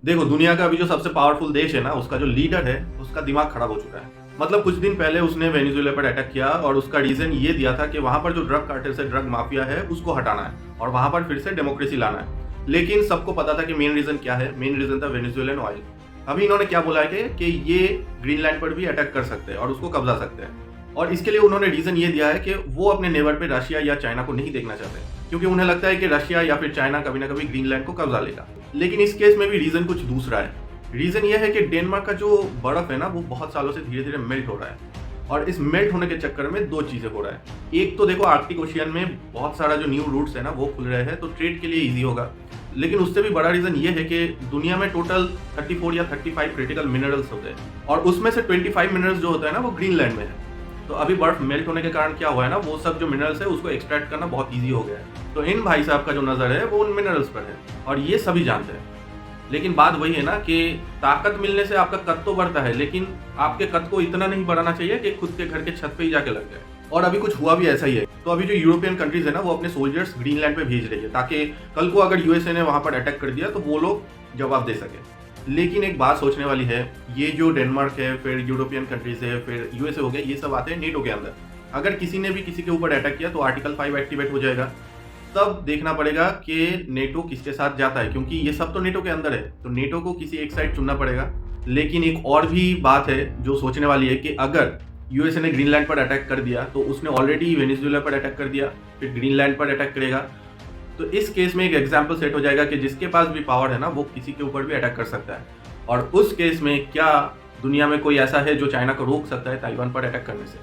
देखो, दुनिया का अभी जो सबसे पावरफुल देश है ना, उसका जो लीडर है, उसका दिमाग खराब हो चुका है। मतलब कुछ दिन पहले उसने वेनेजुएला पर अटैक किया और उसका रीज़न ये दिया था कि वहाँ पर जो ड्रग कार्टेल्स है, ड्रग माफिया है, उसको हटाना है और वहाँ पर फिर से डेमोक्रेसी लाना है। लेकिन सबको पता था कि मेन रीज़न क्या है, मेन रीज़न था वेनेजुएलन ऑयल। अभी इन्होंने क्या बोला है कि ये ग्रीनलैंड पर भी अटैक कर सकते हैं और उसको कब्जा सकते हैं। और इसके लिए उन्होंने रीज़न ये दिया है कि वो अपने नेबर पे रशिया या चाइना को नहीं देखना चाहते, क्योंकि उन्हें लगता है कि रशिया या फिर चाइना कभी ना कभी ग्रीनलैंड को कब्जा लेगा। लेकिन इस केस में भी रीज़न कुछ दूसरा है। रीज़न ये है कि डेनमार्क का जो बर्फ है ना, वो बहुत सालों से धीरे धीरे मेल्ट हो रहा है और इस मेल्ट होने के चक्कर में दो चीज़ें हो रहा है। एक तो देखो, आर्कटिक ओशियन में बहुत सारा जो न्यू रूट्स है ना, वो खुल रहे हैं, तो ट्रेड के लिए ईजी होगा। लेकिन उससे भी बड़ा रीज़न ये है कि दुनिया में टोटल 34 या 35 क्रिटिकल मिनरल्स होते हैं और उसमें से 25 मिनरल्स जो होता है ना, वो ग्रीनलैंड में है। तो अभी बर्फ मेल्ट होने के कारण क्या हुआ है ना, वो सब जो मिनरल्स है उसको एक्सट्रैक्ट करना बहुत ईजी हो गया है। तो इन भाई साहब का जो नज़र है वो उन मिनरल्स पर है और ये सभी जानते हैं। लेकिन बात वही है ना कि ताकत मिलने से आपका कद तो बढ़ता है, लेकिन आपके कद को इतना नहीं बढ़ाना चाहिए कि खुद के घर के छत पे ही जाके लग जाए। और अभी कुछ हुआ भी ऐसा ही है। तो अभी जो यूरोपियन कंट्रीज है ना, वो अपने सोल्जर्स ग्रीनलैंड पे भेज रही है ताकि कल को अगर यूएसए ने वहां पर अटैक कर दिया तो वो लोग जवाब दे सके। लेकिन एक बात सोचने वाली है, ये जो डेनमार्क है, फिर यूरोपियन कंट्रीज है, फिर यूएसए हो गया, ये सब आते हैं नेटो के अंदर। अगर किसी ने भी किसी के ऊपर अटैक किया तो आर्टिकल 5 एक्टिवेट हो जाएगा। तब देखना पड़ेगा कि नेटो किसके साथ जाता है, क्योंकि ये सब तो नेटो के अंदर है, तो नेटो को किसी एक साइड चुनना पड़ेगा। लेकिन एक और भी बात है जो सोचने वाली है कि अगर यूएसए ने ग्रीनलैंड पर अटैक कर दिया तो उसने ऑलरेडी वेनेजुएला पर अटैक कर दिया, फिर ग्रीनलैंड पर अटैक करेगा। तो इस केस में एक एग्जाम्पल सेट हो जाएगा कि जिसके पास भी पावर है ना, वो किसी के ऊपर भी अटैक कर सकता है। और उस केस में क्या दुनिया में कोई ऐसा है जो चाइना को रोक सकता है ताइवान पर अटैक करने से?